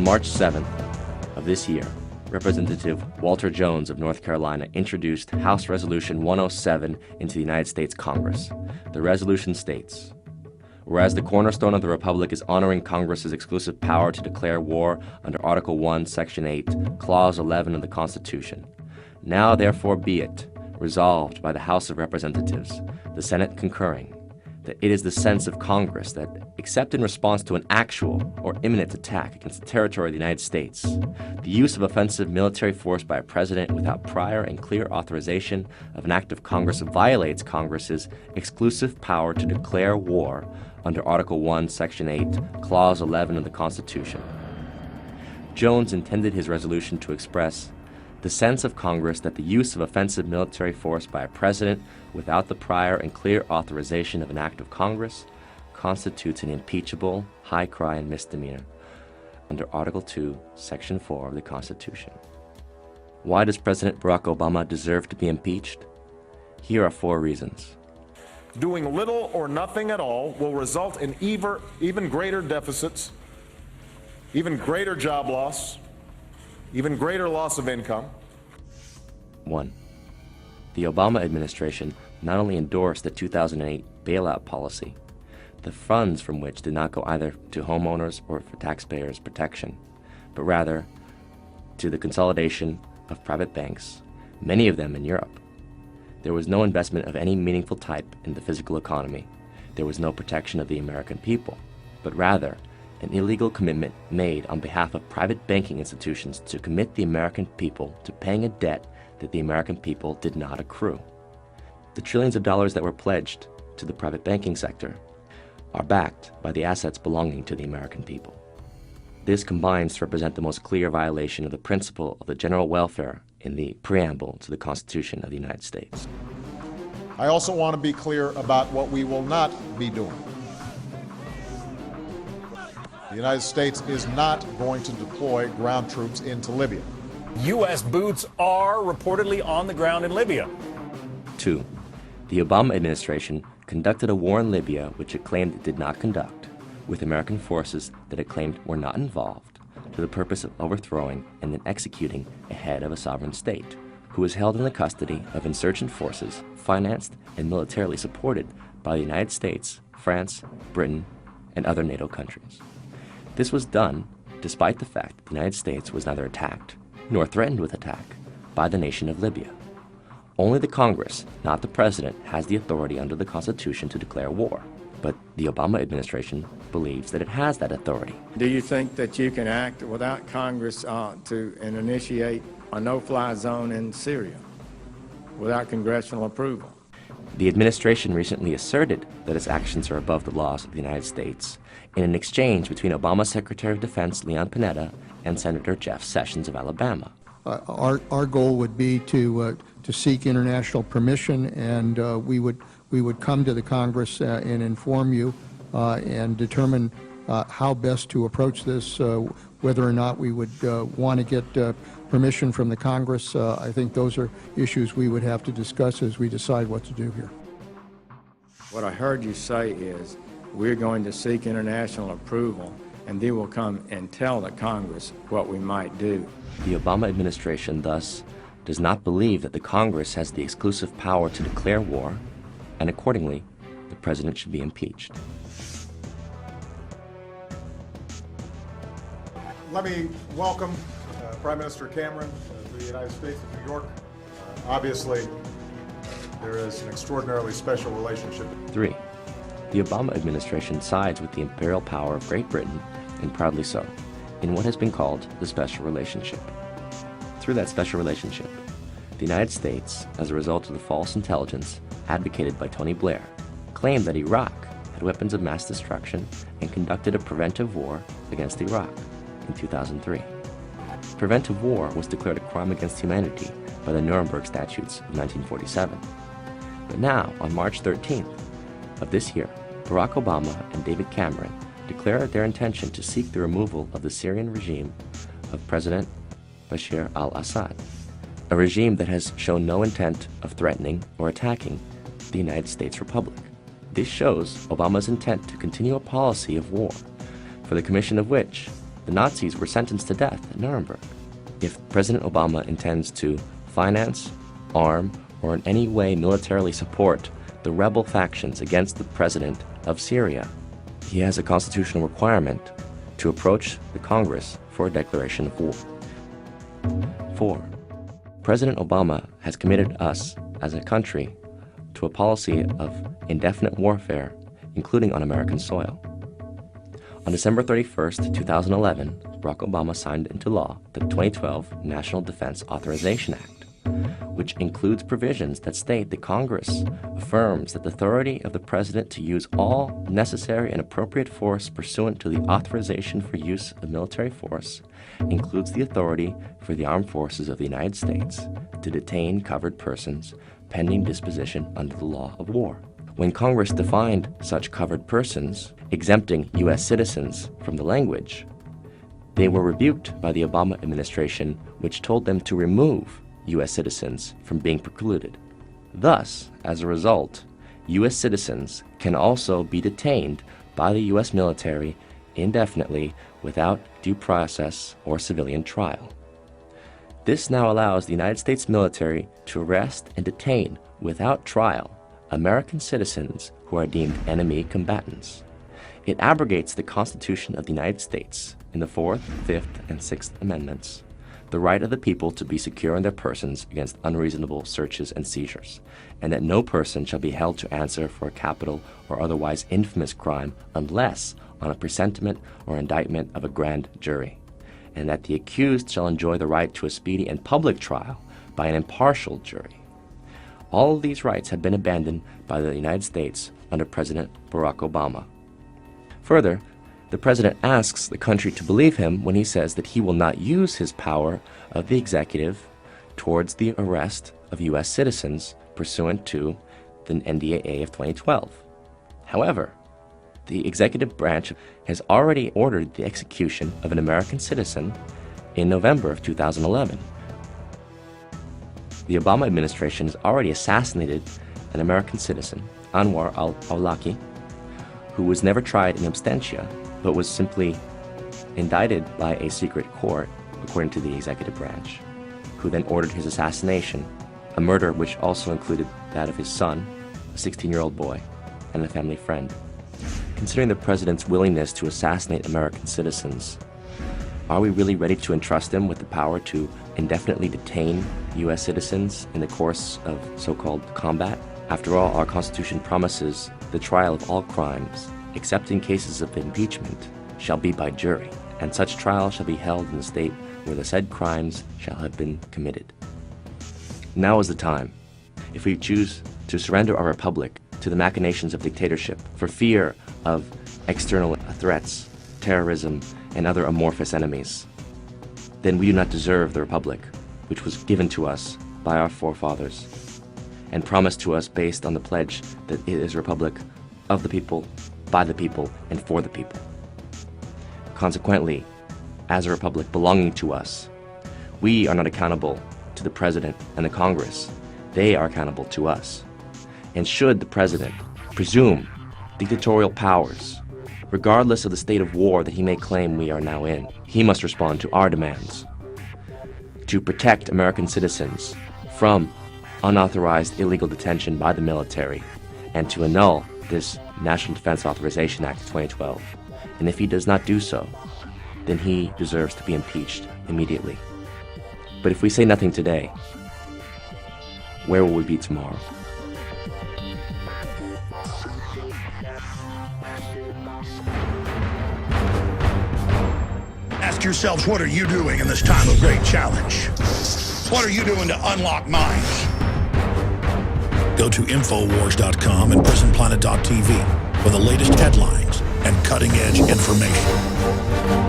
March 7th of this year, Representative Walter Jones of North Carolina introduced House Resolution 107 into the United States Congress. The resolution states, whereas the cornerstone of the Republic is honoring Congress's exclusive power to declare war under Article 1, Section 8, Clause 11 of the Constitution. Now therefore be it resolved by the House of Representatives, the Senate concurring, that it is the sense of Congress that, except in response to an actual or imminent attack against the territory of the United States, the use of offensive military force by a president without prior and clear authorization of an act of Congress violates Congress's exclusive power to declare war under Article 1, Section 8, Clause 11 of the Constitution. Jones intended his resolution to express the sense of Congress that the use of offensive military force by a president without the prior and clear authorization of an act of Congress constitutes an impeachable, high crime misdemeanor under Article 2, Section 4 of the Constitution. Why does President Barack Obama deserve to be impeached? Here are 4 reasons. Doing little or nothing at all will result in even greater deficits, even greater job loss, even greater loss of income. 1. The Obama administration not only endorsed the 2008 bailout policy, the funds from which did not go either to homeowners or for taxpayers' protection, but rather to the consolidation of private banks, many of them in Europe. There was no investment of any meaningful type in the physical economy. There was no protection of the American people, but rather an illegal commitment made on behalf of private banking institutions to commit the American people to paying a debt that the American people did not accrue. The trillions of dollars that were pledged to the private banking sector are backed by the assets belonging to the American people. This combines to represent the most clear violation of the principle of the general welfare in the preamble to the Constitution of the United States. I also want to be clear about what we will not be doing. The United States is not going to deploy ground troops into Libya. U.S. boots are reportedly on the ground in Libya. 2. The Obama administration conducted a war in Libya which it claimed it did not conduct, with American forces that it claimed were not involved, to the purpose of overthrowing and then executing a head of a sovereign state, who was held in the custody of insurgent forces financed and militarily supported by the United States, France, Britain, and other NATO countries. This was done despite the fact that the United States was neither attacked nor threatened with attack by the nation of Libya. Only the Congress, not the President, has the authority under the Constitution to declare war, but the Obama administration believes that it has that authority. Do you think that you can act without Congress and initiate a no-fly zone in Syria without congressional approval? The administration recently asserted that its actions are above the laws of the United States in an exchange between Obama Secretary of Defense Leon Panetta and Senator Jeff Sessions of Alabama. Our goal would be to seek international permission, and we would come to the Congress and inform you and determine how best to approach this, whether or not we would want to get permission from the Congress. I think those are issues we would have to discuss as we decide what to do here. What I heard you say is we're going to seek international approval, and then we'll come and tell the Congress what we might do. The Obama administration, thus, does not believe that the Congress has the exclusive power to declare war, and accordingly, the President should be impeached. Let me welcome Prime Minister Cameron to the United States of New York. Obviously, there is an extraordinarily special relationship. 3. The Obama administration sides with the imperial power of Great Britain, and proudly so, in what has been called the special relationship. Through that special relationship, the United States, as a result of the false intelligence advocated by Tony Blair, claimed that Iraq had weapons of mass destruction and conducted a preventive war against Iraq in 2003. Preventive war was declared a crime against humanity by the Nuremberg Statutes of 1947. But now, on March 13th of this year, Barack Obama and David Cameron declared their intention to seek the removal of the Syrian regime of President Bashar al-Assad, a regime that has shown no intent of threatening or attacking the United States Republic. This shows Obama's intent to continue a policy of war, for the commission of which the Nazis were sentenced to death at Nuremberg. If President Obama intends to finance, arm, or in any way militarily support the rebel factions against the president of Syria, he has a constitutional requirement to approach the Congress for a declaration of war. 4. President Obama has committed us as a country to a policy of indefinite warfare, including on American soil. On December 31st, 2011, Barack Obama signed into law the 2012 National Defense Authorization Act, which includes provisions that state that Congress affirms that the authority of the President to use all necessary and appropriate force pursuant to the authorization for use of military force includes the authority for the armed forces of the United States to detain covered persons pending disposition under the law of war. When Congress defined such covered persons, exempting U.S. citizens from the language, they were rebuked by the Obama administration, which told them to remove U.S. citizens from being precluded. Thus, as a result, U.S. citizens can also be detained by the U.S. military indefinitely without due process or civilian trial. This now allows the United States military to arrest and detain without trial American citizens who are deemed enemy combatants. It abrogates the Constitution of the United States in the 4th, 5th, and 6th Amendments, the right of the people to be secure in their persons against unreasonable searches and seizures, and that no person shall be held to answer for a capital or otherwise infamous crime unless on a presentiment or indictment of a grand jury, and that the accused shall enjoy the right to a speedy and public trial by an impartial jury. All of these rights have been abandoned by the United States under President Barack Obama. Further, the President asks the country to believe him when he says that he will not use his power of the executive towards the arrest of U.S. citizens pursuant to the NDAA of 2012. However, the executive branch has already ordered the execution of an American citizen in November of 2011. The Obama administration has already assassinated an American citizen, Anwar al-Awlaki, who was never tried in absentia, but was simply indicted by a secret court, according to the executive branch, who then ordered his assassination, a murder which also included that of his son, a 16-year-old boy, and a family friend. Considering the president's willingness to assassinate American citizens, are we really ready to entrust him with the power to indefinitely detain U.S. citizens in the course of so-called combat? After all, our Constitution promises the trial of all crimes, except in cases of impeachment, shall be by jury, and such trial shall be held in the state where the said crimes shall have been committed. Now is the time. If we choose to surrender our republic to the machinations of dictatorship for fear of external threats, terrorism, and other amorphous enemies, then we do not deserve the republic which was given to us by our forefathers and promised to us based on the pledge that it is a republic of the people, by the people, and for the people. Consequently, as a republic belonging to us, we are not accountable to the President and the Congress. They are accountable to us. And should the President presume dictatorial powers, regardless of the state of war that he may claim we are now in, he must respond to our demands to protect American citizens from unauthorized illegal detention by the military and to annul this National Defense Authorization Act of 2012. And if he does not do so, then he deserves to be impeached immediately. But if we say nothing today, where will we be tomorrow? Ask yourselves, what are you doing in this time of great challenge? What are you doing to unlock minds? Go to Infowars.com and PrisonPlanet.tv for the latest headlines and cutting-edge information.